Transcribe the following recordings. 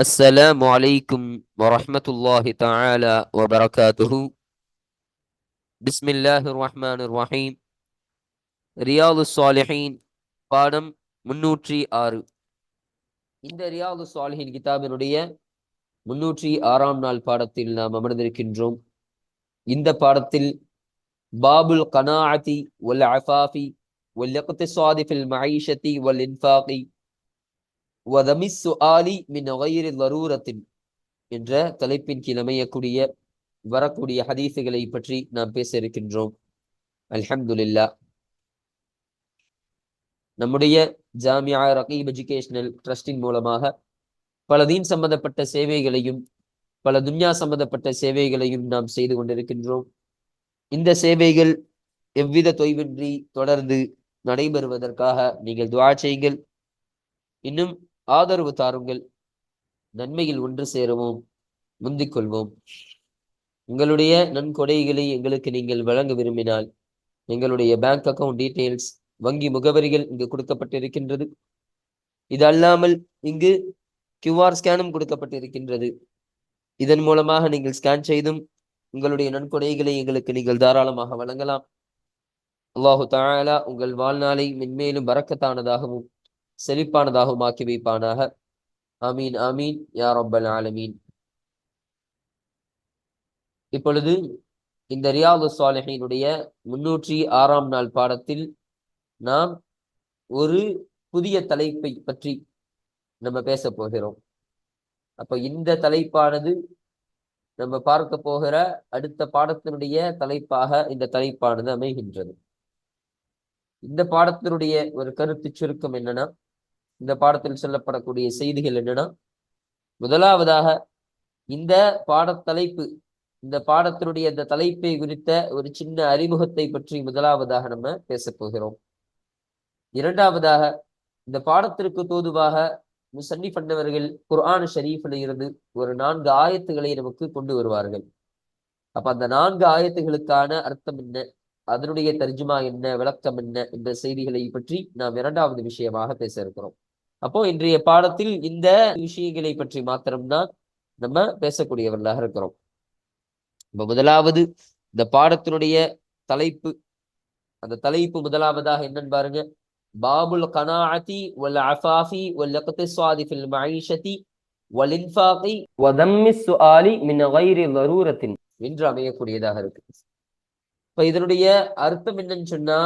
السلام عليكم ورحمة الله تعالى وبركاته. بسم الله الرحمن الرحيم. ரியாது சாலிஹீன் பாடம் 306. இந்த ரியாது சாலிஹீன் கிதாபினுடைய 306ஆம் நாள் பாடத்தில் நாம் அமர்ந்திருக்கின்றோம். இந்த பாடத்தில் பாபுல் கனாஅதி வல் அஃபாஃபி வல் இக்திஸாதி ஃபில் மஈஷத்தி வல் இன்ஃபாகி வ தமிஸ் சுஆலி மின் கைரி ضرورத்தின் என்ற தலைப்பின் கீழ் அமையக்கூடிய வரக்கூடிய ஹதீஸுகளை பற்றி நாம் பேச இருக்கின்றோம். அல்ஹம்துலில்லாஹ். நம்முடைய ஜாமியா ரகீப் எஜுகேஷனல் ட்ரஸ்டின் மூலமாக பல தீன் சம்பந்தப்பட்ட சேவைகளையும் பல துன்யா சம்பந்தப்பட்ட சேவைகளையும் நாம் செய்து கொண்டிருக்கின்றோம். இந்த சேவைகள் எவ்வித தொய்வின்றி தொடர்ந்து நடைபெறுவதற்காக நீங்கள் துஆ செய்யுங்கள். இன்னும் ஆதரவு தாருங்கள். நன்மையில் ஒன்று சேருவோம், முந்திக் கொள்வோம். உங்களுடைய நன்கொடைகளை எங்களுக்கு நீங்கள் வழங்க விரும்பினால் எங்களுடைய பேங்க் அக்கவுண்ட் டீட்டெயில்ஸ், வங்கி முகவரிகள் இங்கு கொடுக்கப்பட்டிருக்கின்றது. இது அல்லாமல் இங்கு QR ஸ்கேனும் கொடுக்கப்பட்டிருக்கின்றது. இதன் மூலமாக நீங்கள் ஸ்கேன் செய்தும் உங்களுடைய நன்கொடைகளை எங்களுக்கு நீங்கள் தாராளமாக வழங்கலாம். அல்லாஹு தஆலா உங்கள் வாழ்நாளை மென்மேலும் பரக்கத்தானதாகவும் செழிப்பானதாகவும் ஆக்கி வைப்பானாக. ஆமீன் ஆமீன் யா ரப்பல் ஆலமீன். இப்பொழுது இந்த ரியாது சாலிஹீனுடைய 306ஆம் நாள் பாடத்தில் நாம் ஒரு புதிய தலைப்பை பற்றி நம்ம பேச போகிறோம். அப்ப இந்த தலைப்பானது நம்ம பார்க்க போகிற அடுத்த பாடத்தினுடைய தலைப்பாக இந்த தலைப்பானது அமைகின்றது. இந்த பாடத்தினுடைய ஒரு கருத்து சுருக்கம் என்னன்னா, இந்த பாடத்தில் சொல்லப்படக்கூடிய செய்திகள் என்னன்னா, முதலாவதாக இந்த பாடத்தலைப்பு, இந்த பாடத்தினுடைய இந்த தலைப்பை குறித்த ஒரு சின்ன அறிமுகத்தை பற்றி முதலாவதாக நம்ம பேச போகிறோம். இரண்டாவதாக இந்த பாடத்திற்கு தோதுவாக முசன்னிஃப் பண்ணவர்கள் குர்ஆன் ஷரீஃபில் இருந்து ஒரு 4 ஆயத்துகளை நமக்கு கொண்டு வருவார்கள். அப்ப அந்த 4 ஆயத்துகளுக்கான அர்த்தம் என்ன, அதனுடைய தர்ஜுமா என்ன, விளக்கம் என்ன என்ற செய்திகளை பற்றி நாம் இரண்டாவது விஷயமாக பேச இருக்கிறோம். அப்போ இன்றைய பாடத்தில் இந்த விஷயங்களை பற்றி மாத்திரம்தான் நம்ம பேசக்கூடியவர்களாக இருக்கிறோம். இப்ப முதலாவது இந்த பாடத்தினுடைய தலைப்பு, அந்த தலைப்பு முதலாவதாக என்னன்னு பாருங்க. பாபுல் கனாஅதி வல் அஃபாஃபி வல் இக்திஸாதி ஃபில் மஈஷத்தி வல் இன்ஃபாகி வ தம்மிஸ் சுஆலி மின் கைரி ضرورத்தின் என்று அமையக்கூடியதாக இருக்கு. இப்ப இதனுடைய அர்த்தம் என்னன்னு சொன்னா,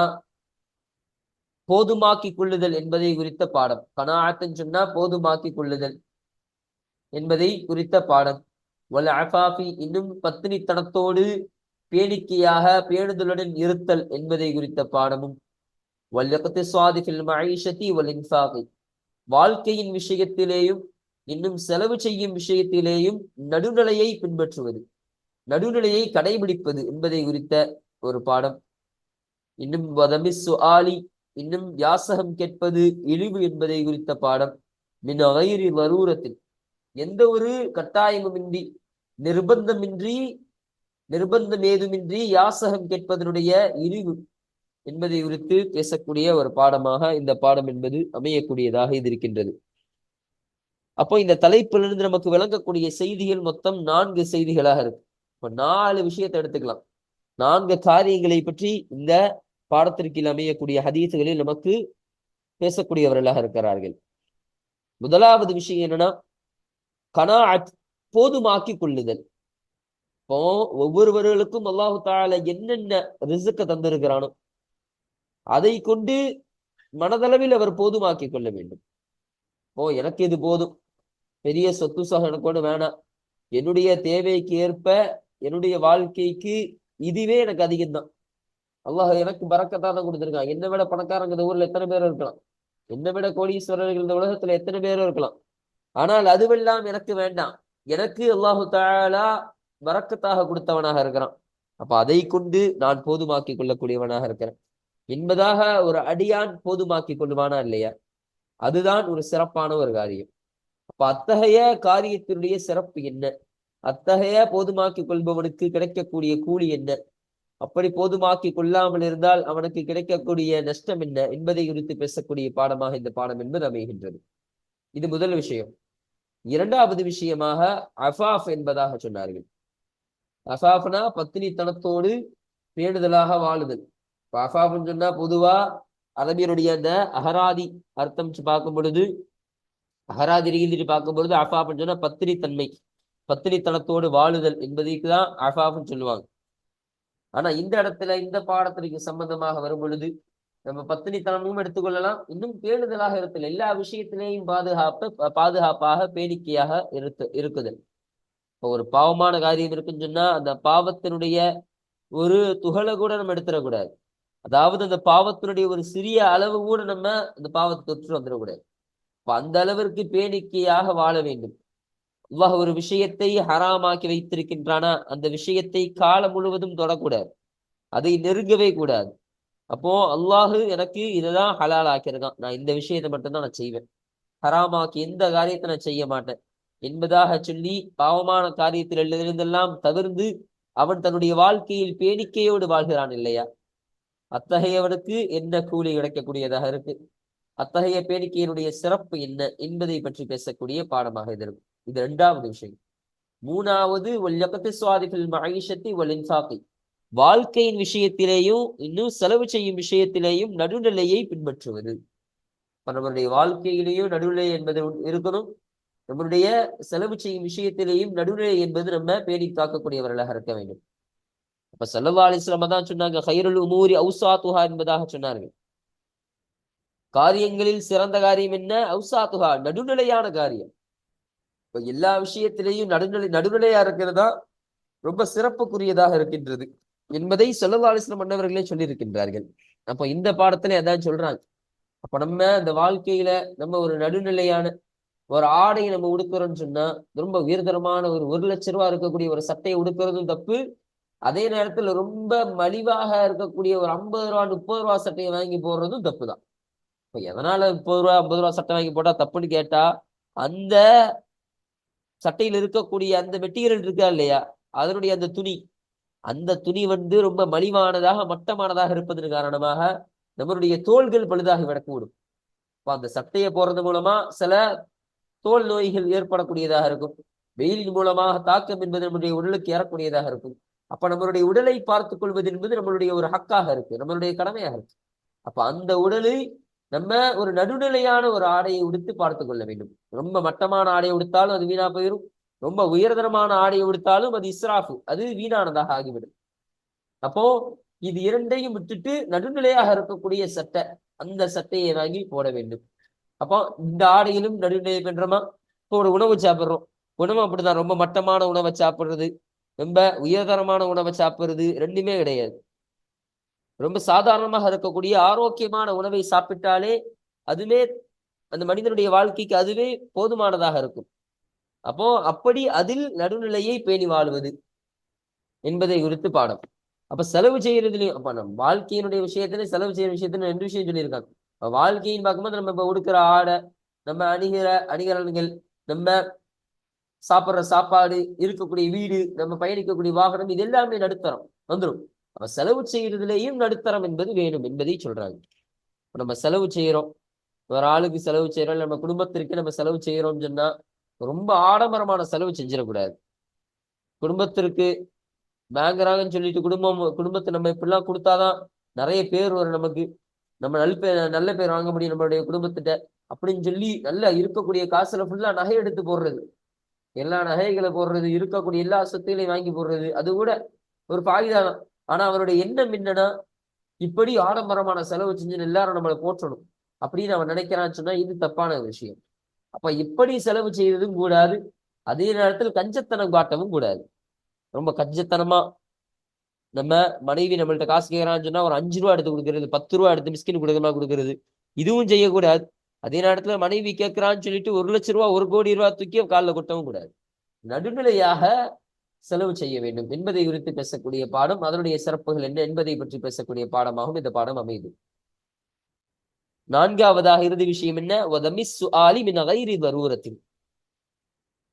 போதுமாக்கி கொள்ளுதல் என்பதை குறித்த பாடம். கனாஅத்துன்னு சொன்னா போதுமாக்கி கொள்ளுதல் என்பதை குறித்த பாடம். வல் அஃபாஃபி இன்னும் பத்தினித்தனத்தோடு பேணிக்கையாக பேணுதலுடன் இருத்தல் என்பதை குறித்த பாடமும். வல் இக்திஸாதி ஃபில் மஈஷத்தி வல் இன்ஃபாகி வாழ்க்கையின் விஷயத்திலேயும் இன்னும் செலவு செய்யும் விஷயத்திலேயும் நடுநிலையை பின்பற்றுவது, நடுநிலையை கடைபிடிப்பது என்பதை குறித்த ஒரு பாடம். இன்னும் வதமிஸ் சுஆலி இன்னும் யாசகம் கேட்பது இழிவு என்பதை குறித்த பாடம். மின் கைரி ضرورத்தின் எந்த ஒரு கட்டாயமுமின்றி நிர்பந்தம் ஏதுமின்றி யாசகம் கேட்பதனுடைய இழிவு என்பதை குறித்து பேசக்கூடிய ஒரு பாடமாக இந்த பாடம் என்பது அமையக்கூடியதாக இது இருக்கின்றது. அப்போ இந்த தலைப்பிலிருந்து நமக்கு விளங்கக்கூடிய செய்திகள் மொத்தம் 4 செய்திகளாக இருக்கு. இப்ப 4 விஷயத்தை எடுத்துக்கலாம். 4 காரியங்களை பற்றி இந்த பாடத்திற்கு அமையக்கூடிய ஹதீசுகளில் நமக்கு பேசக்கூடியவர்களாக இருக்கிறார்கள். முதலாவது விஷயம் என்னன்னா, கனாஅத் போதுமாக்கி கொள்ளுதல். இப்போ ஒவ்வொருவர்களுக்கும் அல்லாஹு தஆலா என்னென்ன ரிஸ்க தந்திருக்கிறானோ அதை கொண்டு மனதளவில் அவர் போதுமாக்கி கொள்ள வேண்டும். எனக்கு இது போதும், பெரிய சொத்து எனக்கு ஒண்ணு வேணாம், என்னுடைய தேவைக்கு ஏற்ப என்னுடைய வாழ்க்கைக்கு இதுவே எனக்கு அதிகம்தான். அல்லாஹ் எனக்கு பரக்கத்தான கொடுத்துருக்கான். என்னை விட பணக்காரங்க இந்த ஊர்ல எத்தனை பேரும் இருக்கலாம், என்னை விட கோடீஸ்வரர்கள் இந்த உலகத்துல எத்தனை பேரும் இருக்கலாம். ஆனால் அதுவெல்லாம் எனக்கு வேண்டாம். எனக்கு அல்லாஹு தஆலா பரக்கத்தாக கொடுத்தவனாக இருக்கிறான். அப்ப அதை கொண்டு நான் போதுமாக்கி கொள்ளக்கூடியவனாக இருக்கிறேன் என்பதாக ஒரு அடியான் போதுமாக்கி கொள்வானா இல்லையா? அதுதான் ஒரு சிறப்பான ஒரு காரியம். அப்ப அத்தகைய காரியத்தினுடைய சிறப்பு என்ன, அத்தகைய போதுமாக்கி கொள்பவனுக்கு கிடைக்கக்கூடிய கூலி என்ன, அப்படி போதுமாக்கி கொள்ளாமல் இருந்தால் அவனுக்கு கிடைக்கக்கூடிய நஷ்டம் என்ன என்பதை குறித்து பேசக்கூடிய பாடமாக இந்த பாடம் என்பது அமைகின்றது. இது முதல் விஷயம். இரண்டாவது விஷயமாக அஃபாஃப் என்பதாக சொன்னார்கள். அஃபாஃப்னா பத்தினித்தனத்தோடு பேணுதலாக வாழுதல். அஃபாஃப்னு சொன்னா பொதுவா அரபியருடைய அந்த அகராதி அர்த்தம் பார்க்கும் பொழுது, அகராதி ரீதியில் பார்க்கும் பொழுது அஃபாஃப்னு சொன்னா பத்தினித்தன்மை, பத்தினித்தனத்தோடு வாழுதல் என்பதுக்கு தான் அஃபாஃப்னு சொல்லுவாங்க. ஆனா இந்த இடத்துல இந்த பாடத்திற்கு சம்பந்தமாக வரும் பொழுது நம்ம பத்தினித்தனமும் எடுத்துக்கொள்ளலாம், இன்னும் பேணுதலாக இருத்தல், எல்லா விஷயத்திலேயும் பாதுகாப்பாக பேணிக்கையாக இருக்குதல். இப்போ ஒரு பாவமான காரியம் இருக்குன்னு சொன்னா அந்த பாவத்தினுடைய ஒரு துகளை கூட நம்ம எடுத்துடக்கூடாது. அதாவது அந்த பாவத்தினுடைய ஒரு சிறிய அளவு கூட நம்ம அந்த பாவத்தை தொற்று வந்துடக்கூடாது. அந்த அளவிற்கு பேணிக்கையாக வாழ வேண்டும். அல்லாஹ் ஒரு விஷயத்தை ஹராமாக்கி வைத்திருக்கின்றானா அந்த விஷயத்தை காலம் முழுவதும் தொடக்கூடாது, அதை நெருங்கவே கூடாது. அப்போ அல்லாஹு எனக்கு இதுதான் ஹலால் ஆக்கியிருக்கான், நான் இந்த விஷயத்தை மட்டும்தான் நான் செய்வேன், ஹராமாக்கி எந்த காரியத்தை நான் செய்ய மாட்டேன் என்பதாக சொல்லி பாவமான காரியத்தில் இருந்தெல்லாம் தவிர்த்து அவன் தன்னுடைய வாழ்க்கையில் பேணிக்கையோடு வாழ்கிறான் இல்லையா, அத்தகையவனுக்கு என்ன கூலி கிடைக்கக்கூடியதாக இருக்கு, அத்தகைய பேணிக்கையினுடைய சிறப்பு என்ன என்பதை பற்றி பேசக்கூடிய பாடமாக இது இருக்கும். இது இரண்டாவது விஷயம். மூணாவது வாழ்க்கையின் விஷயத்திலேயும் இன்னும் செலவு செய்யும் விஷயத்திலேயும் நடுநிலையை பின்பற்றுவது. நம்மளுடைய வாழ்க்கையிலேயும் நடுநிலை என்பது இருக்கணும், நம்மளுடைய செலவு செய்யும் விஷயத்திலேயும் நடுநிலை என்பது நம்ம பேணி காக்கக்கூடியவர்களாக இருக்க வேண்டும். அப்ப ஸல்லல்லாஹு அலைஹி வஸல்லம் தான் சொன்னாங்க, கைருல் உமூரி அவ்சாத்துஹா என்பதாக சொன்னார்கள். காரியங்களில் சிறந்த காரியம் என்ன? அவ்சாத்துஹா, நடுநிலையான காரியம். இப்ப எல்லா விஷயத்திலேயும் நடுநிலையா இருக்கிறதா ரொம்ப சிறப்புக்குரியதாக இருக்கின்றது என்பதை ஸல்லல்லாஹு அலைஹி வஸல்லம் மன்னவர்களே சொல்லியிருக்கின்றார்கள். அப்ப இந்த பாடத்துல அதான் சொல்றாங்க. அப்ப நம்ம இந்த வாழ்க்கையில நம்ம ஒரு நடுநிலையான ஒரு ஆடையை நம்ம உடுக்கிறோம்னு சொன்னா, ரொம்ப உயர்தரமான ஒரு 1,00,000 ரூபாய் இருக்கக்கூடிய ஒரு சட்டையை உடுக்கிறதும் தப்பு, அதே நேரத்துல ரொம்ப மலிவாக இருக்கக்கூடிய ஒரு 50 ரூபா 30 ரூபா சட்டையை வாங்கி போடுறதும் தப்பு தான். இப்ப எதனால 30 ரூபா 50 ரூபா சட்டை வாங்கி போட்டா தப்புன்னு கேட்டா, அந்த சட்டையில் இருக்கக்கூடிய அந்த மெட்டீரியல் இருக்கா இல்லையா, அதனுடைய அந்த துணி, அந்த துணி ரொம்ப மலிவானதாக மட்டமானதாக இருப்பதன் காரணமாக நம்மளுடைய தோள்கள் பழுதாகி விடக்கூடும். அந்த சட்டையை போடுறது மூலமா சில தோல் நோய்கள் ஏற்படக்கூடியதாக இருக்கும், வெயிலின் மூலமாக தாக்கம் என்பது நம்முடைய உடலுக்கு ஏறக்கூடியதாக இருக்கும். அப்ப நம்மளுடைய உடலை பார்த்துக் கொள்வது என்பது நம்மளுடைய ஒரு ஹக்காக இருக்கு, நம்மளுடைய கடமையாக இருக்கு. அப்ப அந்த உடலை நம்ம ஒரு நடுநிலையான ஒரு ஆடையை உடுத்து பார்த்துக் கொள்ள வேண்டும். ரொம்ப மட்டமான ஆடையை உடுத்தாலும் அது வீணா போயிடும், ரொம்ப உயர்தரமான ஆடையை உடுத்தாலும் அது இஸ்ராஃபு, அது வீணானதாக ஆகிவிடும். அப்போ இது இரண்டையும் விட்டுட்டு நடுநிலையாக இருக்கக்கூடிய சட்டை, அந்த சட்டையை வாங்கி போட வேண்டும். அப்போ இந்த ஆடையிலும் நடுநிலையை பண்றோமா? இப்போ ஒரு உணவு சாப்பிட்றோம், உணவு அப்படிதான், ரொம்ப மட்டமான உணவை சாப்பிடுறது ரொம்ப உயர்தரமான உணவை சாப்பிடுறது ரெண்டுமே கிடையாது. ரொம்ப சாதாரணமாக இருக்கக்கூடிய ஆரோக்கியமான உணவை சாப்பிட்டாலே அதுவே அந்த மனிதனுடைய வாழ்க்கைக்கு அதுவே போதுமானதாக இருக்கும். அப்போ அப்படி அதில் நடுநிலையை பேணி வாழ்வது என்பதை குறித்து பாடம். அப்ப செலவு செய்யறதுலயும் அப்ப நம்ம வாழ்க்கையினுடைய விஷயத்துல செலவு செய்யற விஷயத்துல 2 விஷயம் சொல்லியிருக்காங்க. வாழ்க்கையின் பார்க்கும்போது நம்ம இப்ப உடுக்கிற ஆடை, நம்ம அணிகலன்கள், நம்ம சாப்பிடுற சாப்பாடு, இருக்கக்கூடிய வீடு, நம்ம பயணிக்கக்கூடிய வாகனம், இது எல்லாமே நடுத்தரம் வந்துடும். அப்ப செலவு செய்யறதுலேயும் நடுத்தரம் என்பது வேணும் என்பதை சொல்றாங்க. நம்ம செலவு செய்யறோம், ஒரு ஆளுக்கு செலவு செய்யறோம், நம்ம குடும்பத்திற்கு நம்ம செலவு செய்யறோம்னு சொன்னா ரொம்ப ஆடம்பரமான செலவு செஞ்சிடக்கூடாது. குடும்பத்திற்கு வாங்குறாங்கன்னு சொல்லிட்டு குடும்பத்தை நம்ம இப்படிலாம் கொடுத்தாதான் நிறைய பேர் வரும், நமக்கு நம்ம நல்ல பேர் வாங்க முடியும் நம்மளுடைய குடும்பத்திட்ட அப்படின்னு சொல்லி நல்லா இருக்கக்கூடிய காசுல ஃபுல்லா நகை எடுத்து போடுறது, எல்லா நகைகளை போடுறது, இருக்கக்கூடிய எல்லா சொத்துகளையும் வாங்கி போடுறது, அது கூட ஒரு பாகிதான். ஆனா அவருடைய எண்ணம் என்னன்னா, இப்படி ஆடம்பரமான செலவு செஞ்சுன்னு எல்லாரும் நம்மளை போற்றணும் அப்படின்னு அவன் நினைக்கிறான்னு சொன்னா இது தப்பான விஷயம். அப்ப இப்படி செலவு செய்யறதும் கூடாது, அதே நேரத்தில் கஞ்சத்தனம் காட்டவும் கூடாது. ரொம்ப கஞ்சத்தனமா நம்ம மனைவி நம்மள்ட்ட காசு கேட்கறான்னு சொன்னா ஒரு 5 ரூபா எடுத்து கொடுக்கறது, 10 ரூபா எடுத்து மிஸ்கின் கொடுக்கறமா கொடுக்கறது, இதுவும் செய்யக்கூடாது. அதே நேரத்துல மனைவி கேட்கறான்னு சொல்லிட்டு 1,00,000 ரூபா 1,00,00,000 ரூபா தூக்கி காலில் கொட்டவும் கூடாது. நடுநிலையாக செலவு செய்ய வேண்டும் என்பதை குறித்து பேசக்கூடிய பாடம், அதனுடைய சிறப்புகள் என்ன என்பதை பற்றி பேசக்கூடிய பாடமாகவும் இந்த பாடம் அமைது. நான்காவதாக இறுதி விஷயம் என்ன?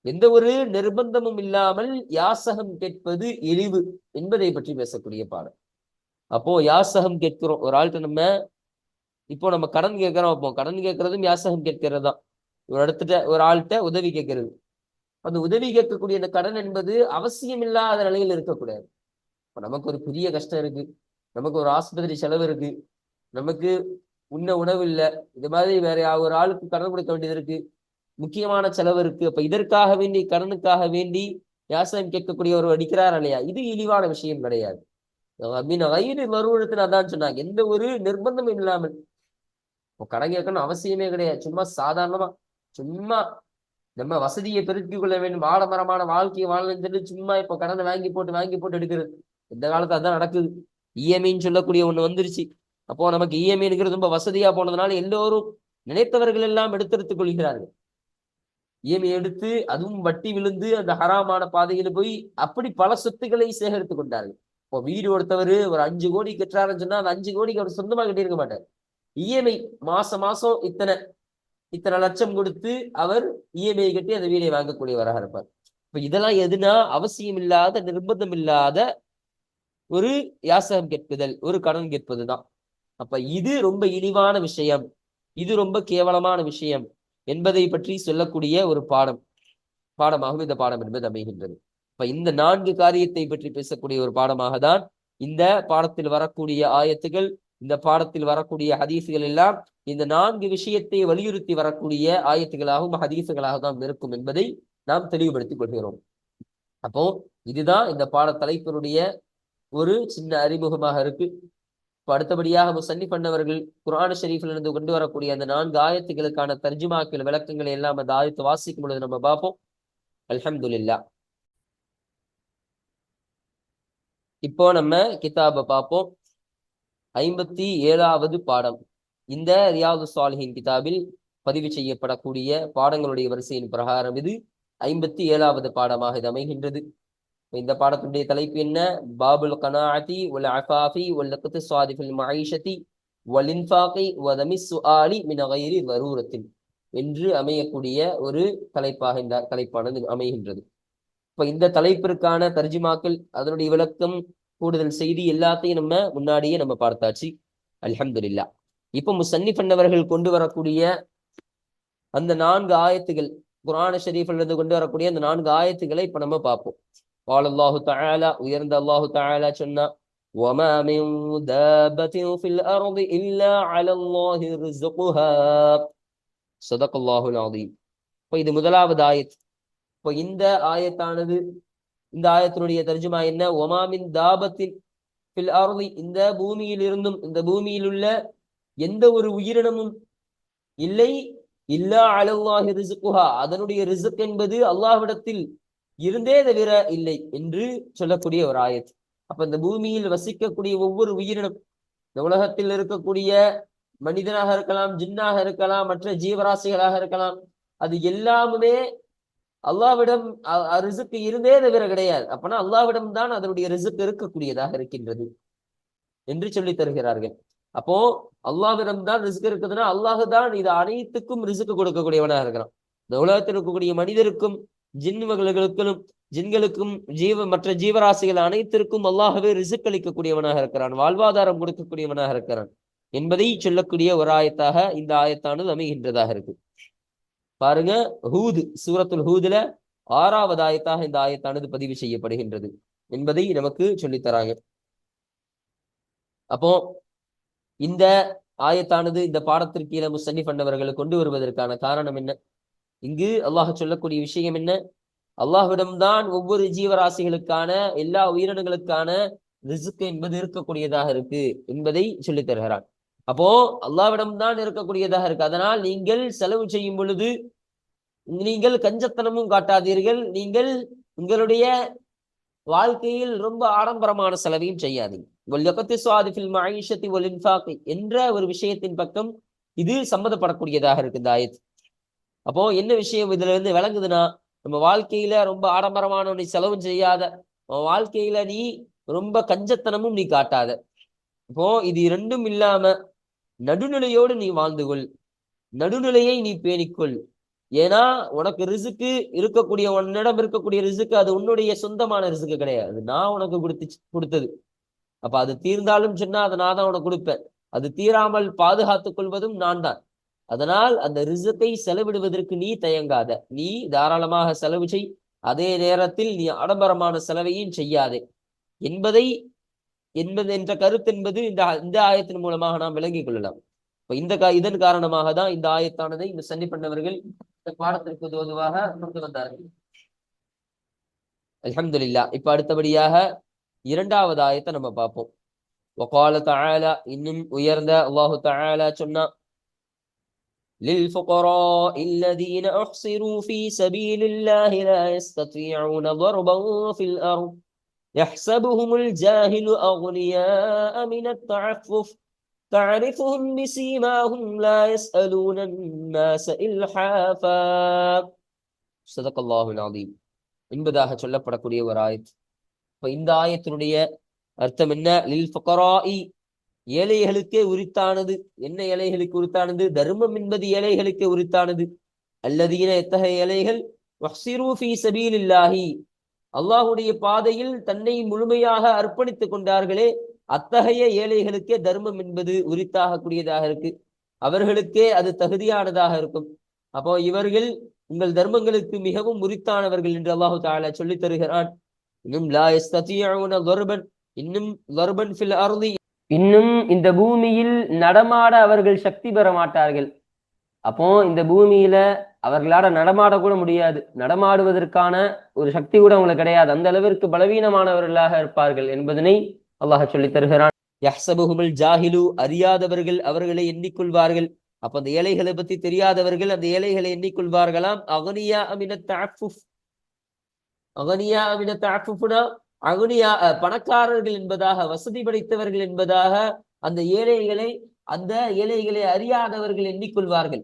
எந்த ஒரு நிர்பந்தமும் இல்லாமல் யாசகம் கேட்பது இழிவு என்பதை பற்றி பேசக்கூடிய பாடம். அப்போ யாசகம் கேட்கிறோம் ஒரு ஆள்கிட்ட, இப்போ நம்ம கடன் கேட்கிறோம், அப்போ கடன் கேட்கறதும் யாசகம் கேட்கிறது தான். ஒரு ஆள்கிட்ட உதவி கேட்கறது, அந்த உதவி கேட்கக்கூடிய அந்த கடன் என்பது அவசியம் இல்லாத நிலையில் இருக்கக்கூடாது. இப்ப நமக்கு ஒரு பெரிய கஷ்டம் இருக்கு, நமக்கு ஒரு ஆஸ்பத்திரி செலவு இருக்கு, நமக்கு உண்ண உணவு இல்லை, இது மாதிரி வேற ஒரு ஆளுக்கு கடன் கொடுக்க வேண்டியது இருக்கு, முக்கியமான செலவு இருக்கு. அப்ப இதற்காக வேண்டி கடனுக்காக வேண்டி யாசகம் கேட்கக்கூடிய ஒரு அடிக்கிறார் இல்லையா, இது இழிவான விஷயம் கிடையாது. வயிறு மறுவழுத்துல அதான் சொன்னாங்க, எந்த ஒரு நிர்பந்தமும் இல்லாமல். கடன் கேட்கணும் அவசியமே கிடையாது, சும்மா சாதாரணமா சும்மா நம்ம வசதியை பெருக்கிக் கொள்ள வேண்டும், ஆடம்பரமான வாழ்க்கையை வாழணும்னு சொல்லி சும்மா இப்ப கடனை வாங்கி போட்டு எடுக்கிறது. இந்த காலத்துல அதான் நடக்குது. இஎம்ஐன்னு சொல்லக்கூடிய ஒண்ணு வந்துருச்சு. அப்போ நமக்கு இஎம்ஐங்கிறது ரொம்ப வசதியா போனதுனால எல்லோரும் நினைத்தவர்கள் எல்லாம் எடுத்துக் கொள்கிறார்கள். இஎம்ஐ எடுத்து அதுவும் வட்டி விழுந்து அந்த ஹராமான பாதையில போய் அப்படி பல சொத்துக்களை சேகரித்துக் கொண்டார்கள். இப்போ வீடு ஒருத்தவர் ஒரு 5 கோடி கட்டுறாருன்னு சொன்னா அந்த 5 கோடிக்கு அவர் சொந்தமா கட்டியிருக்க மாட்டார். இஎம்ஐ மாசம் இத்தனை லட்சம் கொடுத்து அவர் இஎம்ஐ கட்டி அந்த வீடை வாங்கக்கூடியவராக இருப்பார். இப்ப இதெல்லாம் எதுனா அவசியம் இல்லாத, நிர்பந்தம் இல்லாத ஒரு யாசகம் கேட்புதல், ஒரு கடன் கேட்பது தான். அப்ப இது ரொம்ப இழிவான விஷயம், இது ரொம்ப கேவலமான விஷயம் என்பதை பற்றி சொல்லக்கூடிய ஒரு பாடமாகவும் இந்த பாடம் என்பது அமைகின்றது. இப்ப இந்த 4 காரியத்தை பற்றி பேசக்கூடிய ஒரு பாடமாக தான் இந்த பாடத்தில் வரக்கூடிய ஆயத்துகள், இந்த பாடத்தில் வரக்கூடிய ஹதீசுகள் எல்லாம் இந்த 4 விஷயத்தை வலியுறுத்தி வரக்கூடிய ஆயத்துகளாகவும் ஹதீசுகளாக தான் இருக்கும் என்பதை நாம் தெளிவுபடுத்திக் கொள்கிறோம். அப்போ இதுதான் இந்த பாட தலைப்பினுடைய ஒரு சின்ன அறிமுகமாக இருக்கு. இப்ப அடுத்தபடியாக முசன்னிஃப் பண்ணவர்கள் குர்ஆன் ஷரீஃபில் இருந்து கொண்டு வரக்கூடிய அந்த 4 ஆயத்துகளுக்கான தர்ஜுமாக்கள், விளக்கங்களை எல்லாம் அந்த ஆயத்து வாசிக்கும் பொழுது நம்ம பார்ப்போம். அல்ஹம்துலில்லாஹ். இப்போ நம்ம கிதாபை பார்ப்போம். 57வது பாடம். இந்த ரியாது ஸாலிஹீன் கிதாபில் பதிவு செய்யப்படக்கூடிய பாடங்களுடைய வரிசையின் பிரகாரம் இது 57வது பாடமாக இது அமைகின்றது. இந்த பாடத்துடைய தலைப்பு என்ன? பாபுல் கனாஅதி வல் அஃபாஃபி வல் இக்திஸாதி ஃபில் மஈஷதி வல் இன்ஃபாகி வ தமிஸ் சுஆலி மின் கைரி தரூரத்தின் என்று அமையக்கூடிய ஒரு தலைப்பாக இந்த தலைப்பானது அமைகின்றது. இப்ப இந்த தலைப்பிற்கான தர்ஜுமாக்கள், அதனுடைய விளக்கம், கூடுதல் செய்தி எல்லாத்தையும் நம்ம முன்னாடியே நம்ம பார்த்தாச்சு. அல்ஹம்துலில்லாஹ். இப்ப முசன்னிஃப் பண்ணவர்கள் கொண்டு வரக்கூடிய அந்த 4 ஆயத்துகள், குர்ஆன் ஷரீஃபில் இருந்து கொண்டு வரக்கூடிய அந்த 4 ஆயத்துகளை இப்ப நம்ம பார்ப்போம். قال الله تعالى, உயர்ந்த அல்லாஹு தஆலா சொன்னா, وما من دابة في الأرض إلا على الله رزقها صدق الله العظيم. இப்போ இது முதலாவது ஆயத். இப்போ இந்த ஆயத்தானது, இந்த ஆயத்தினுடைய தர்ஜுமா என்ன? ஒமா மின் தாபத்தின் ஃபில் அர்தி, இந்த பூமியில் இருந்தும், இந்த பூமியில் உள்ள எந்த ஒரு உயிரினமும் இல்லை, இல்லா அலல்லாஹி ரிஸ்குஹா, அதனுடைய ரிஸ்க் என்பது அல்லாஹ்விடத்தில் இருந்தே தவிர இல்லை என்று சொல்லக்கூடிய ஒரு ஆயத். அப்ப இந்த பூமியில் வசிக்கக்கூடிய ஒவ்வொரு உயிரினம், இந்த உலகத்தில் இருக்கக்கூடிய மனிதனாக இருக்கலாம், ஜின்னாக இருக்கலாம், மற்ற ஜீவராசிகளாக இருக்கலாம், அது எல்லாமே அல்லாஹ்விடம் ரிஸ்க் இருந்தே தவிர கிடையாது. அப்பனா அல்லாஹ்விடம் தான் அதனுடைய ரிஸ்க் இருக்கக்கூடியதாக இருக்கின்றது என்று சொல்லி தருகிறார்கள். அப்போ அல்லாஹ்விடம் தான் ரிஸ்க் இருக்குதுன்னா அல்லாஹ் தான் இது அனைத்துக்கும் ரிஸ்க் கொடுக்கக்கூடியவனாக இருக்கிறான். இந்த உலகத்தில் இருக்கக்கூடிய மனிதருக்கும் ஜின்களுக்கும் மற்ற ஜீவராசிகள் அனைத்திற்கும் அல்லாஹ்வே ரிஸ்க் அளிக்கக்கூடியவனாக இருக்கிறான், வாழ்வாதாரம் கொடுக்கக்கூடியவனாக இருக்கிறான் என்பதை சொல்லக்கூடிய ஒரு ஆயத்தாக இந்த ஆயத்தானது அமைகின்றதாக இருக்கு. பாருங்க, ஹூத், சூரத்துல் ஹூதுல 6வது ஆயத்தாக இந்த ஆயத்தானது பதிவு செய்யப்படுகின்றது என்பதை நமக்கு சொல்லித்தராங்க. அப்போ இந்த ஆயத்தானது இந்த பாடத்திற்கு கீழே முசன்னிஃப் பண்ணவர்களை கொண்டு வருவதற்கான காரணம் என்ன? இங்கு அல்லாஹ் சொல்லக்கூடிய விஷயம் என்ன? அல்லாஹ்விடம்தான் ஒவ்வொரு ஜீவராசிகளுக்கான, எல்லா உயிரினங்களுக்கான ரிஸ்க் என்பது இருக்கக்கூடியதாக இருக்கு என்பதை சொல்லித் தருகிறான். அப்போ அல்லாஹ்விடம்தான் இருக்கக்கூடியதாக இருக்கு. அதனால் நீங்கள் செலவு செய்யும் பொழுது நீங்கள் கஞ்சத்தனமும் காட்டாதீர்கள், நீங்கள் உங்களுடைய வாழ்க்கையில் ரொம்ப ஆடம்பரமான செலவையும் செய்யாதீங்க. என்ற ஒரு விஷயத்தின் பக்கம் இது சம்மந்தப்படக்கூடியதாக இருக்கு இந்த ஆயத். அப்போ என்ன விஷயம் இதுல இருந்து விளங்குதுன்னா, நம்ம வாழ்க்கையில ரொம்ப ஆடம்பரமான நீ செலவு செய்யாத, வாழ்க்கையில நீ ரொம்ப கஞ்சத்தனமும் நீ காட்டாத. இப்போ இது இரண்டும் இல்லாம நடுநிலையோடு நீ வாழ்ந்து கொள், நடுநிலையை நீ பேணிக்கொள். ஏன்னா உனக்கு ரிசுக்கு இருக்கக்கூடிய, உன்னிடம் இருக்கக்கூடிய ரிசுக்கு அது உன்னுடைய சொந்தமான ரிசுக்கு கிடையாது, நான் உனக்கு கொடுத்தது. அப்ப அது தீர்ந்தாலும் சொன்னா அதை நான் தான் உனக்கு கொடுப்பேன், அது தீராமல் பாதுகாத்துக் கொள்வதும் நான் தான். அதனால் அந்த ரிசுக்கை செலவிடுவதற்கு நீ தயங்காத, நீ தாராளமாக செலவு செய், அதே நேரத்தில் நீ ஆடம்பரமான செலவையும் செய்யாதே என்பதை என்ற கருத்து என்பது இந்த ஆயத்தின் மூலமாக நாம் விளங்கிக் கொள்ளலாம். இப்ப இதன் காரணமாக தான் இந்த ஆயத்தானதை இந்த சன்னி பண்ணவர்கள் இந்த பாடத்திற்கு தோதுவாக கொண்டு வந்தார்கள். அல்ஹம்துலில்லாஹ். இப்ப அடுத்தபடியாக இரண்டாவது ஆயத்தை நம்ம பார்ப்போம். வகால தஆலா, இன்னும் உயர்ந்த அல்லாஹு தஆலா சொன்னா, للفقراء الذين أحصروا في سبيل الله لا يستطيعون ضربا في الأرض يحسبهم الجاهل أغنياء من التعفف تعرفهم بسيماهم لا يسألون الناس إلحافا صدق الله العظيم என்பதாக சொல்லப்படக்கூடிய ஒரு ஆயத். இப்ப இந்த ஆயத்தினுடைய அர்த்தம் என்ன? லில் ஃபுகராஇ, ஏழைகளுக்கே உரித்தானது. என்ன ஏழைகளுக்கு உரித்தானது? தர்மம் என்பது ஏழைகளுக்கே உரித்தானது. அல்லதீன, எத்தகைய ஏழைகள்? வஹ்சிரு ஃபீ சபீலில்லாஹி, அல்லாஹுடைய பாதையில் தன்னை முழுமையாக அர்ப்பணித்துக் கொண்டார்களே, அத்தகைய ஏழைகளுக்கே தர்மம் என்பது உரித்தாகக்கூடியதாக இருக்கு. அவர்களுக்கே அது தகுதியானதாக இருக்கும். அப்போ இவர்கள் உங்கள் தர்மங்களுக்கு மிகவும் உரித்தானவர்கள் என்று அல்லாஹு தஆலா சொல்லித் தருகிறான். இன்னும் லா யஸ்ததியூன ضربன், இன்னும் ضربன் ஃபில் அர்தி, இன்னும் இந்த பூமியில் நடமாட அவர்கள் சக்தி பெற மாட்டார்கள். அப்போ இந்த பூமியில அவர்களால நடமாட கூட முடியாது, நடமாடுவதற்கான ஒரு சக்தி கூட அவங்களுக்கு கிடையாது. அந்த அளவிற்கு பலவீனமானவர்களாக இருப்பார்கள் என்பதனை அல்லாஹ் சொல்லித் தருகிறான். யஹ்சபுஹுமுல் ஜாஹிலு, அறியாதவர்கள் அவர்களை எண்ணிக்கொள்வார்கள். அப்ப அந்த ஏழைகளை பத்தி தெரியாதவர்கள் அந்த ஏழைகளை எண்ணிக்கொள்வார்களாம். அகனியா மினத் தஅஃபுஃப், அகனியா மினத் தஅஃபுஃப்னா அகனியா, பணக்காரர்கள் என்பதாக, வசதி படைத்தவர்கள் என்பதாக அந்த ஏழைகளை அறியாதவர்கள் எண்ணிக்கொள்வார்கள்.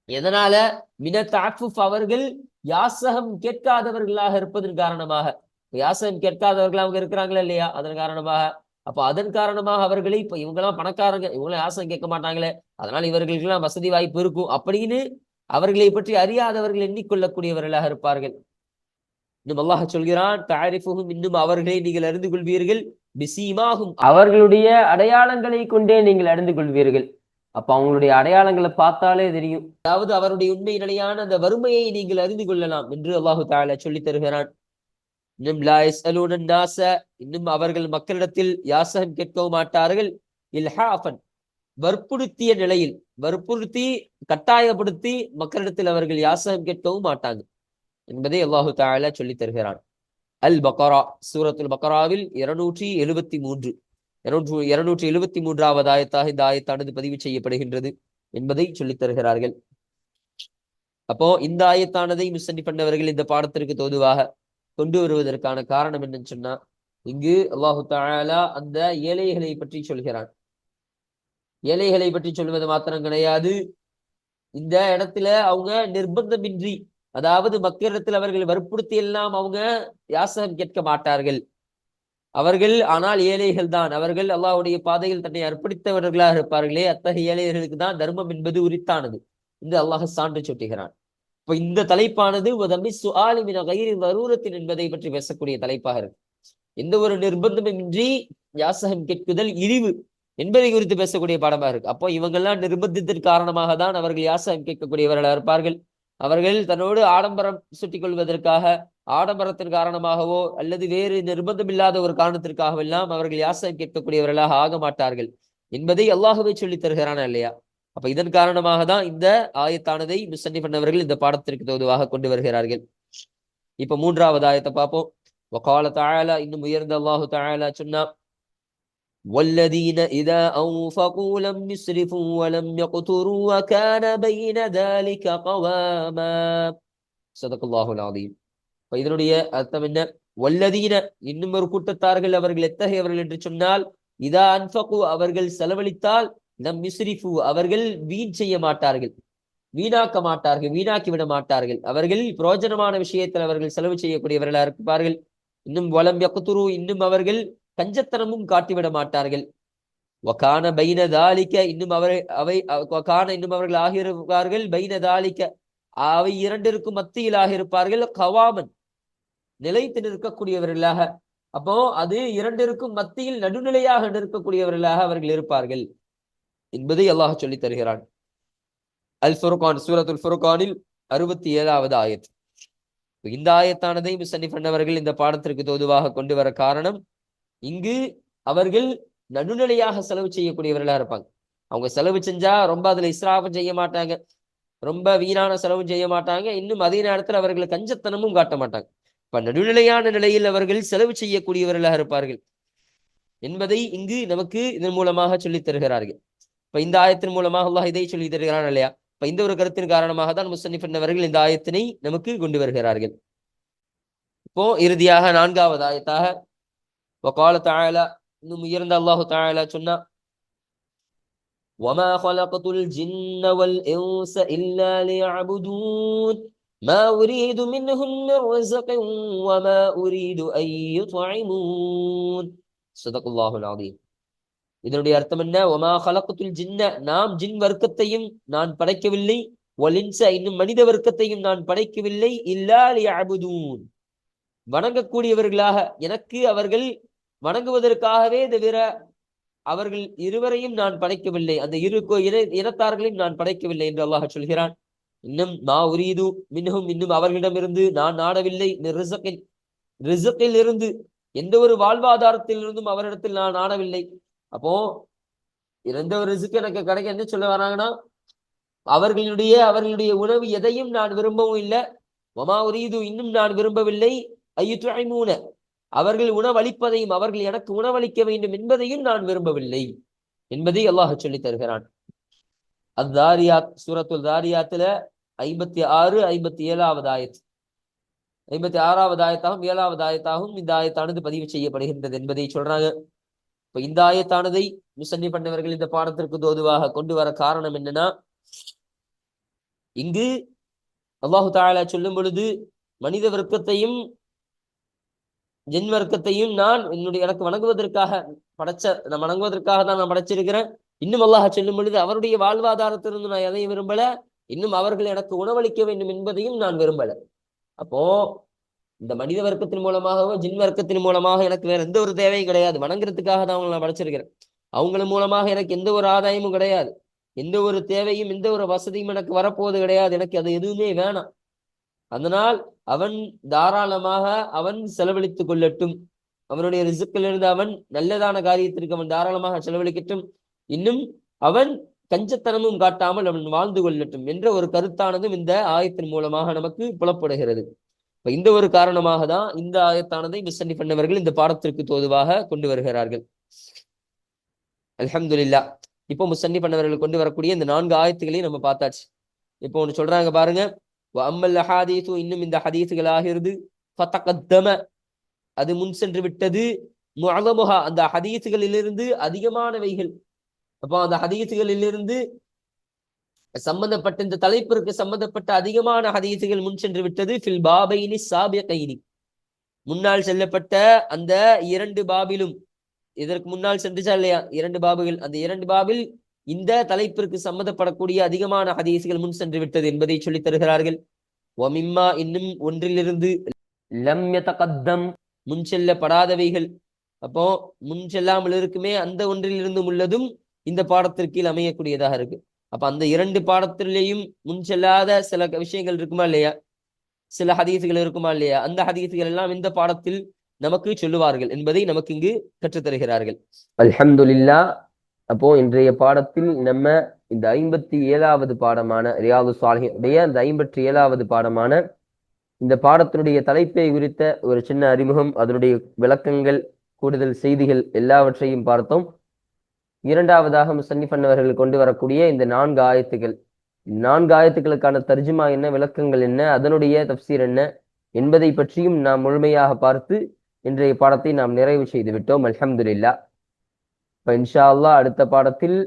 எதனால? மினத் தஅஃபுஃப், அவர்கள் யாசகம் கேட்காதவர்களாக இருப்பதன் காரணமாக. யாசகம் கேட்காதவர்கள் அவங்க இருக்கிறாங்களா இல்லையா, அதன் காரணமாக. அப்ப அதன் காரணமாக அவர்களை, இப்ப இவங்கெல்லாம் பணக்காரங்க, இவங்களாம் யாசகம் கேட்க மாட்டாங்களே, அதனால இவர்களுக்கெல்லாம் வசதி வாய்ப்பு இருக்கும் அப்படின்னு அவர்களை பற்றி அறியாதவர்கள் எண்ணிக்கொள்ளக்கூடியவர்களாக இருப்பார்கள். இன்னும் அல்லாஹ் சொல்கிறான், தஅரிஃபுஹும், இன்னும் அவர்களை நீங்கள் அறிந்து கொள்வீர்கள், பிஸீமாஹும், அவர்களுடைய அடையாளங்களை கொண்டே நீங்கள் அறிந்து கொள்வீர்கள். அப்ப அவங்களுடைய அடையாளங்களை பார்த்தாலே தெரியும். அதாவது அவருடைய உண்மை நிலையான அந்த வறுமையை நீங்கள் அறிந்து கொள்ளலாம் என்று அல்லாஹு தஆலா சொல்லித் தருகிறான். இன்னும் லா யஸ்அலூன நாஸ, இன்னும் அவர்கள் மக்களிடத்தில் யாசகம் கேட்கவும் மாட்டார்கள். இல்ஹாஃபன், வற்புறுத்திய நிலையில், வற்புறுத்தி கட்டாயப்படுத்தி மக்களிடத்தில் அவர்கள் யாசகம் கேட்கவும் மாட்டாங்க என்பதை அல்லாஹு தஆலா சொல்லித் தருகிறான். அல் பக்ரா, சூரத்துல் பக்ராவில் 273வது ஆயத்தாக இந்த ஆயத்தானது பதிவு செய்யப்படுகின்றது என்பதை சொல்லித் தருகிறார்கள். அப்போ இந்த ஆயத்தானதை முஸ்தனிஃப் பண்ணவர்கள் இந்த பாடத்திற்கு தோதுவாக கொண்டு வருவதற்கான காரணம் என்னன்னு சொன்னா, இங்கு அல்லாஹு தஆலா அந்த ஏழைகளை பற்றி சொல்கிறான். ஏழைகளை பற்றி சொல்வது மாத்திரம் கிடையாது, இந்த இடத்துல அவங்க நிர்பந்தமின்றி, அதாவது மக்களிடத்தில் அவர்கள் வற்புறுத்தி எல்லாம் அவங்க யாசகம் கேட்க மாட்டார்கள். அவர்கள் ஆனால் ஏழைகள் தான், அவர்கள் அல்லாஹ்வுடைய பாதையில் தன்னை அர்ப்பணித்தவர்களாக இருப்பார்களே, அத்தகைய ஏழைகளுக்கு தான் தர்மம் என்பது உரித்தானது என்று அல்லாஹ் சான்று சுட்டுகிறான். இப்ப இந்த தலைப்பானது என்பதை பற்றி பேசக்கூடிய தலைப்பாக இருக்கு. எந்த ஒரு நிர்பந்தமின்றி யாசகம் கேட்குதல் இழிவு என்பதை குறித்து பேசக்கூடிய பாடமாக இருக்கு. அப்போ இவங்கெல்லாம் நிர்பந்தத்தின் காரணமாக தான் அவர்கள் யாசகம் கேட்கக்கூடியவர்களாக இருப்பார்கள். அவர்கள் தன்னோடு ஆடம்பரம் சுட்டிக் கொள்வதற்காக, ஆடம்பரத்தின் காரணமாகவோ அல்லது வேறு நிர்பந்தமில்லாத ஒரு காரணத்திற்காகவெல்லாம் அவர்கள் யாசகம் கேட்கக்கூடியவர்களாக ஆக மாட்டார்கள் என்பதை அல்லாஹ்வே சொல்லித் தருகிறானா இல்லையா? அப்ப இதன் காரணமாக தான் இந்த ஆயத்தானதை முஸ்தனிஃப் பண்ணவர்கள் இந்த பாடத்திற்கு தோதுவாக கொண்டு வருகிறார்கள். இப்ப மூன்றாவது ஆயத்தை பார்ப்போம். வகால தஆலா, இன்னும் உயர்ந்த அல்லாஹு தஆலா சொன்னா, வல்லதீன இதா அன்ஃபகு லம் யுஸ்ரிஃபு வ லம் யக்துரு வ கான பைன ذلك கவாமா. ஸதகல்லாஹுல் அஸீம். இப்ப இதனுடைய அர்த்தம் என்ன? வல்லதீன, இன்னும் ஒரு கூட்டத்தார்கள், அவர்கள் எத்தகையவர்கள் என்று சொன்னால், இதா அன்ஃபகு, அவர்கள் செலவழித்தால், லம் யுஸ்ரிஃபு, அவர்கள் வீண் செய்ய மாட்டார்கள், வீணாக்க மாட்டார்கள், வீணாக்கி விட மாட்டார்கள். அவர்கள் பிரயோஜனமான விஷயத்தில் அவர்கள் செலவு செய்யக்கூடியவர்களாக இருப்பார்கள். இன்னும் வலம் யக்துரு, இன்னும் அவர்கள் கஞ்சத்தனமும் காட்டிவிட மாட்டார்கள். வகான பைன தாலிக, இன்னும் இன்னும் அவர்கள் ஆகியிருப்பார்கள், பைன தாலிக, அவை இரண்டிற்கும் மத்தியில் ஆகியிருப்பார்கள், கவாமன், நிலைத்து நிற்கக்கூடியவர்களாக. அப்போ அது இரண்டிற்கும் மத்தியில் நடுநிலையாக நிற்கக்கூடியவர்களாக அவர்கள் இருப்பார்கள் என்பதை அல்லாஹ் சொல்லித் தருகிறான். அல் ஃபுர்கான் சூரத்துல் ஃபுர்கானில் 67வது ஆயத். இந்த ஆயத்தானதை முஸன்னிஃப் அவர்கள் இந்த பாடத்திற்கு தோதுவாக கொண்டு வர காரணம், இங்கு அவர்கள் நடுநிலையாக செலவு செய்யக்கூடியவர்களா இருப்பாங்க. அவங்க செலவு செஞ்சா ரொம்ப அதுல இஸ்ராஃபும் செய்ய மாட்டாங்க, ரொம்ப வீணான செலவும் செய்ய மாட்டாங்க, இன்னும் அதே நேரத்தில் அவர்கள் கஞ்சத்தனமும் காட்ட மாட்டாங்க. இப்ப நடுநிலையான நிலையில் அவர்கள் செலவு செய்யக்கூடியவர்களாக இருப்பார்கள் என்பதை இங்கு நமக்கு இதன் மூலமாக சொல்லித் தருகிறார்கள். இப்ப இந்த ஆயத்தின் மூலமாக அல்லாஹ் இதை சொல்லி தருகிறான் இல்லையா? இப்ப இந்த ஒரு கருத்தின் காரணமாக தான் முஸன்னிஃப் அவர்கள் இந்த ஆயத்தினை நமக்கு கொண்டு வருகிறார்கள். இப்போ இறுதியாக 4வது ஆயத்தாக வகால தஆலா, இன்னும் உயர்ந்த அல்லாஹு தஆலா சொன்னா, وما خلقت الجن والإنس إلا ليعبدون ما أريد منهم من رزق وما أريد أن يطعمون صدق الله العظيم. இதனுடைய அர்த்தம் என்ன? ஒமா ஹலக்துல் ஜின்ன, நாம் ஜின் வர்க்கத்தையும் நான் படைக்கவில்லை, வலின்ச, இன்னும் மனித வர்க்கத்தையும் நான் படைக்கவில்லை, இல்லா லியஅபுதூன், வணங்கக்கூடியவர்களாக, எனக்கு அவர்கள் வணங்குவதற்காகவே தவிர அவர்கள் இருவரையும் நான் படைக்கவில்லை, அந்த இரு இனத்தார்களையும் நான் படைக்கவில்லை என்று அல்லாஹ் சொல்கிறான். இன்னும் மா உரீது மின்ஹும், இன்னும் அவர்களிடமிருந்து நான் நாடவில்லை, ரிஸகில் இருந்து, எந்த ஒரு வாழ்வாதாரத்தில் இருந்தும் அவரிடத்தில் நான் நாடவில்லை. அப்போ எந்த ஒரு ரிஸ்க் எனக்கு கிடைக்க என்ன சொல்ல வராங்கன்னா, அவர்களுடைய உணவு எதையும் நான் விரும்பவும் இல்லை, வமா உரீது, இன்னும் நான் விரும்பவில்லை, ஐயுத்ஐமூன, அவர்கள் உணவளிப்பதையும், அவர்கள் எனக்கு உணவளிக்க வேண்டும் என்பதையும் நான் விரும்பவில்லை என்பதை அல்லாஹ் சொல்லி தருகிறான். அத்தாரியாத் சூரத்துல் தாரியாத்துல 56, 57வது ஆயத், 56வது ஆயத்தாகவும் 7வது ஆயத்தாகவும் இந்த ஆயத்தானது பதிவு செய்யப்படுகின்றது என்பதை சொல்றாங்க. இப்ப இந்த ஆயத்தானதை முஸன்னிஃப் அவர்கள் இந்த பாடத்திற்கு தோதுவாக கொண்டு வர காரணம் என்னன்னா, இங்கு அல்லாஹு தஆலா சொல்லும் பொழுது மனித வர்க்கத்தையும் ஜின் வர்க்கத்தையும் நான் எனக்கு வணங்குவதற்காக தான் நான் படைச்சிருக்கிறேன். இன்னும் அல்லாஹ் சொல்லும் பொழுது அவருடைய வாழ்வாதாரத்திலிருந்து நான் எதையும் விரும்பல, இன்னும் அவர்கள் எனக்கு உணவளிக்க வேண்டும் என்பதையும் நான் விரும்பல. அப்போ இந்த மனித வர்க்கத்தின் மூலமாகவோ ஜின் வர்க்கத்தின் மூலமாக எனக்கு வேற எந்த ஒரு தேவையும் கிடையாது, வணங்குறதுக்காக தான் அவங்களை நான் படைச்சிருக்கிறேன். அவங்கள மூலமாக எனக்கு எந்த ஒரு ஆதாயமும் கிடையாது, எந்த ஒரு தேவையும் எந்த ஒரு வசதியும் எனக்கு வரப்போவது கிடையாது, எனக்கு அது எதுவுமே வேணாம். அதனால் அவன் தாராளமாக அவன் செலவழித்துக் கொள்ளட்டும், அவனுடைய ரிஸ்கிலிருந்து அவன் நல்லதான காரியத்திற்கு அவன் தாராளமாக செலவழிக்கட்டும், இன்னும் அவன் கஞ்சத்தனமும் காட்டாமல் அவன் வாழ்ந்து கொள்ளட்டும் என்ற ஒரு கருத்தானதும் இந்த ஆயத்தின் மூலமாக நமக்கு புலப்படுகிறது. இந்த ஒரு காரணமாக தான் இந்த ஆயத்தானதை முஸன்னிஃப் அவர்கள் இந்த பாடத்திற்கு தோதுவாக கொண்டு வருகிறார்கள். அல்ஹம்துலில்லாஹ். இப்போ முஸன்னிஃப் அவர்கள் கொண்டு வரக்கூடிய இந்த 4 ஆயத்துகளையும் நம்ம பார்த்தாச்சு. இப்போ ஒன்று சொல்றாங்க பாருங்க, வஅம்மல் அஹாதீஸு, இன்னும் இந்த ஹதீஸுகள் ஆகிறது, ஃபதகத்தம, அது முன் சென்று விட்டது, முஅலமுஹா, அந்த ஹதீஸுகளிலிருந்து அதிகமானவைகள். அப்போ அந்த ஹதீஸுகளிலிருந்து சம்பந்தப்பட்ட இந்த தலைப்பிற்கு சம்பந்தப்பட்ட அதிகமான ஹதீஸுகள் முன் சென்று விட்டது. ஃபில் பாபைனி சாபிகைனி, முன்னால் செல்லப்பட்ட அந்த 2 பாபிலும், இதற்கு முன்னால் சென்றுச்சா இல்லையா 2 பாபுகள், அந்த 2 பாபில் இந்த தலைப்பிற்கு சம்பந்தப்படக்கூடிய அதிகமான ஹதீஸுகள் முன் சென்று விட்டது என்பதை சொல்லித் தருகிறார்கள். வமிம்மா, இன்னும் ஒன்றிலிருந்து, லம் யதகத்தம், முன் செல்லப்படாதவைகள். அப்போ முன் செல்லாமல் இருக்குமே, அந்த ஒன்றிலிருந்தும் உள்ளதும் இந்த பாடத்திற்கு அமையக்கூடியதாக இருக்கு. அப்ப அந்த 2 பாடத்திலேயும் முன் செல்லாத சில விஷயங்கள் இருக்குமா இல்லையா, சில ஹதீஸுகள் இருக்குமா இல்லையா, அந்த ஹதீஸுகள் எல்லாம் இந்த பாடத்தில் நமக்கு சொல்லுவார்கள் என்பதை நமக்கு இங்கு கற்றுத்தருகிறார்கள். அல்ஹம்துலில்லாஹ். அப்போ இன்றைய பாடத்தில் நம்ம இந்த 57வது பாடமான ரியாது ஸாலிஹீனுடைய அந்த 57வது பாடமான இந்த பாடத்தினுடைய தலைப்பை குறித்த ஒரு சின்ன அறிமுகம், அதனுடைய விளக்கங்கள், கூடுதல் செய்திகள் எல்லாவற்றையும் பார்த்தோம். இரண்டாவதாக முஸன்னிஃப் அவர்கள் கொண்டு வரக்கூடிய இந்த 4 ஆயத்துகள், 4 ஆயத்துக்களுக்கான தர்ஜுமா என்ன, விளக்கங்கள் என்ன, அதனுடைய தஃப்சீர் என்ன என்பதை பற்றியும் நாம் முழுமையாக பார்த்து இன்றைய பாடத்தை நாம் நிறைவு செய்து விட்டோம். அல்ஹம்துலில்லாஹ். இப்ப இன்ஷா அல்லாஹ் அடுத்த பாடத்தில்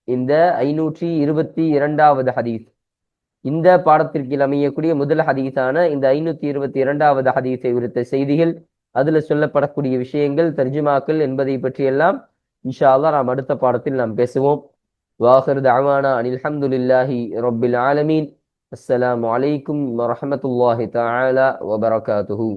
இந்த 522வது ஹதீஸ், இந்த பாடத்திற்கு அமையக்கூடிய முதல் ஹதீஸான இந்த 522வது ஹதீஸை குறித்த செய்திகள், அதுல சொல்லப்படக்கூடிய விஷயங்கள், தர்ஜுமாக்கள் என்பதை பற்றியெல்லாம் இன்ஷா அல்லாஹ் நாம் அடுத்த பாடத்தில் நாம் பேசுவோம். வாஹிர் தஅவானா அனில் ஹம்துலில்லாஹி ரப்பில் ஆலமீன். அஸ்ஸலாமு அலைக்கும் வரஹ்மத்துல்லாஹி தஆலா வபரகாத்துஹு.